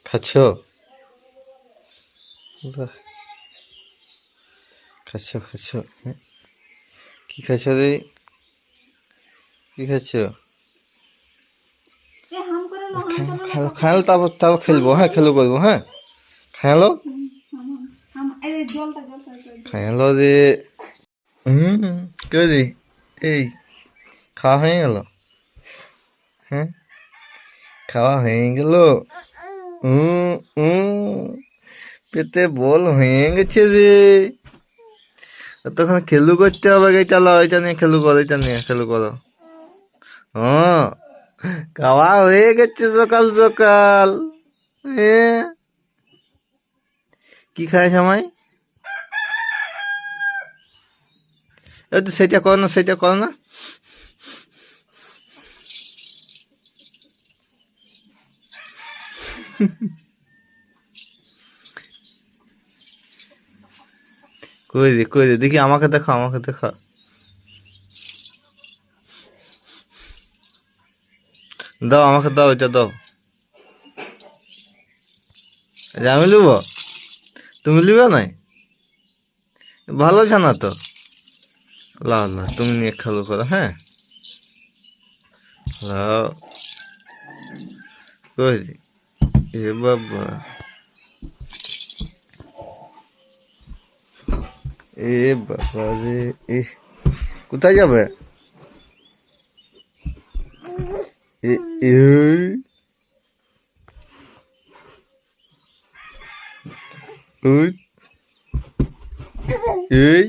খাচ্ছ? বাহ, খাচ্ছ খাচ্ছ। হ্যাঁ, কি খাচ্ছ রে? কি খাচ্ছ? খালো খালো, তারপর তারপর খেলবো। হ্যাঁ, খেলো করবো। হ্যাঁ, খালো খালো রে। হুম, কে রে? এই খাওয়া হয়ে গেল? হ্যাঁ, খাওয়া হয়ে গেল। হুম হুম, পেটে বল হয়ে গেছে রে। তখন খেলু করতে হবে। এটা লো, এটা নিয়ে খেলু করো, এটা নিয়ে খেলু করো। হ্যাঁ, খাওয়া হয়ে গেছে সকাল সকাল। হ্যাঁ, কি খায় সময়? একটু সেটা করো না, সেটা করো না। কই দে দেখি, আমাকে দেখো, আমাকে দেখো। দাও, আমাকে দাও, এটা দাও। এটা আমি লিব? তুমি লিবে নাই? ভালো জানা তো। লাও লাও, তুমি নিয়ে খেলো করো। হ্যাঁ, লাও। কই দে। এ বাবা, এ বাবা রে। এ কোথায় যাবে? এ এই ওই এই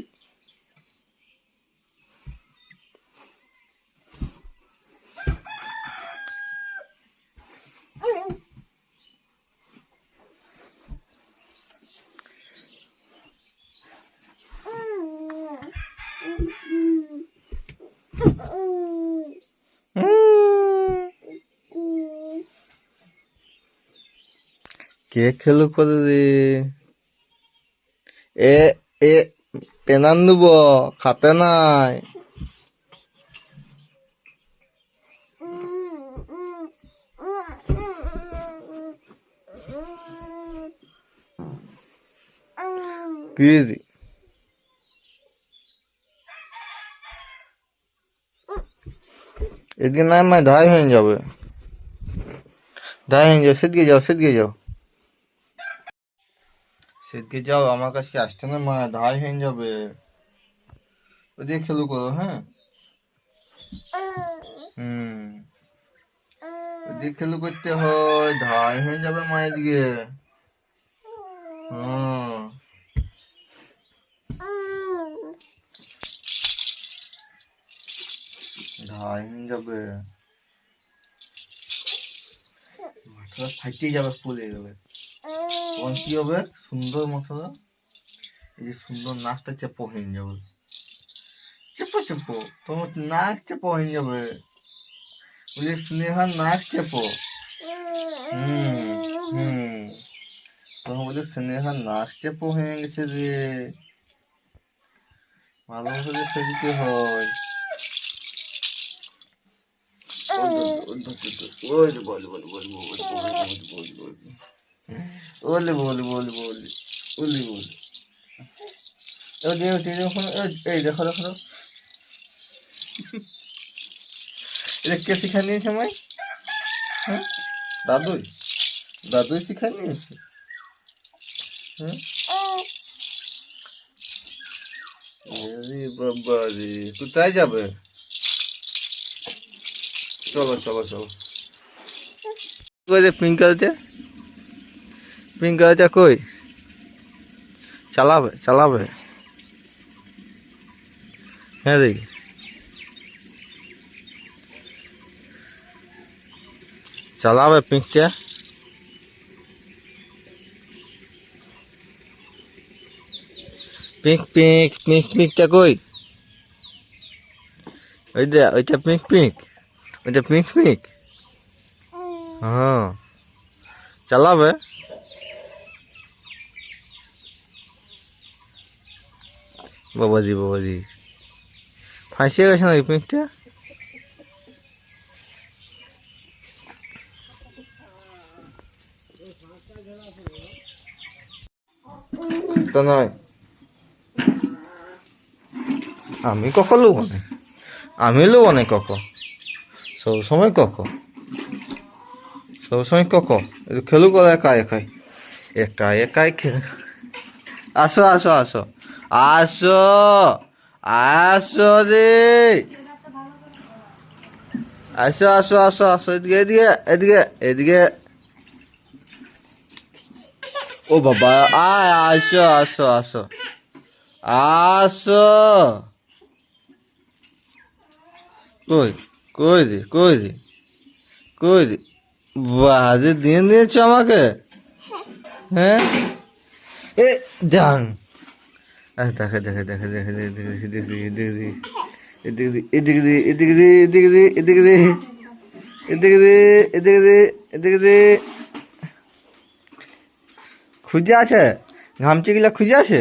কে খেলো করে রে? এ এ পেনান দেব, খাতে নাই। কি রে? এদিকে নাই, মানে ধাই হয়ে যাবে। ধাই হয়ে যাও, সেদিকে যাও, সেদিকে যাও, সেদিকে যাও। আমার কাছে আসতে না, মা ধাই হয়ে যাবে। ওদিকে খেলো করো। হ্যাঁ, হুম, ওদিকে খেলো করতে হয়, ধাই হয়ে যাবে মায়ের দিকে। হুম, ধাই হয়ে যাবে। মাথাটা ফাইটে যাবে, ফুলে গেলে তখন কি হবে? সুন্দর মাথাটা, এই যে সুন্দর নাকটা চেপো হয়ে যাবে। চেপো চেপো, তোমার নাক চেপো হয়ে যাবে। ওই যে স্নেহার নাক চেপো। হুম হুম, তখন বলে স্নেহার নাক চেপো হয়ে গেছে যে। ভালোবাসা যে ফেলতে হয়। ওলে বলে বলে বলে বলে বলে বলে ওলে বলে বলে বলে ওলে বলে। এই দেখো দেখো দেখো। এটা কে শিখা নিয়েছে আমায়? হ্যাঁ, দাদুই? দাদুই শিখা নিয়েছে? হুম, আরে বাবা রে, কোথায় যাবে? চলো চলো চলো। কই রে পিঙ্ক কালটা? পিঙ্ক কালটা কই? চালাবে চালাবে? হ্যাঁ দেখি, চালাবে পিঙ্কটা? পিঙ্ক পিঙ্ক পিঙ্ক পিঙ্কটা কই? ওইটা ওইটা পিঙ্ক পিঙ্ক, ওইটা পিঙ্ক পিঙ্ক। হ্যাঁ, চালাবে? বাবাজি বাবাজি, ফাঁসিয়ে গেছে নাকি পিঙ্কটা? তো নয়, আমি কক লুবো না, আমি লুবো না কক, সবসময় কক, সবসময় কক। খেলুক ওরা একা একাই, একা একাই খেল। আসো আসো আসো আসো আসো রে, আসো আসো আসো আসো, এদিকে এদিকে এদিকে এদিকে। ও বাবা, আসো আসো আসো আসো। কই, কই দি, কই দি, কই দি। বাজে দিয়ে দিয়েছো আমাকে, হ্যাঁ? এ ডান। আচ্ছা, দেখে দেখে দেখে দেখে দেখে দেখে দেখে দেখে এদিকে দি, এদিকে দি, এদিকে দি, এদিকে দি, এদিকে দি, এদিকে দি, এদিকে দি। খুঁজে আছে, ঘামচিগুলা খুঁজে আছে।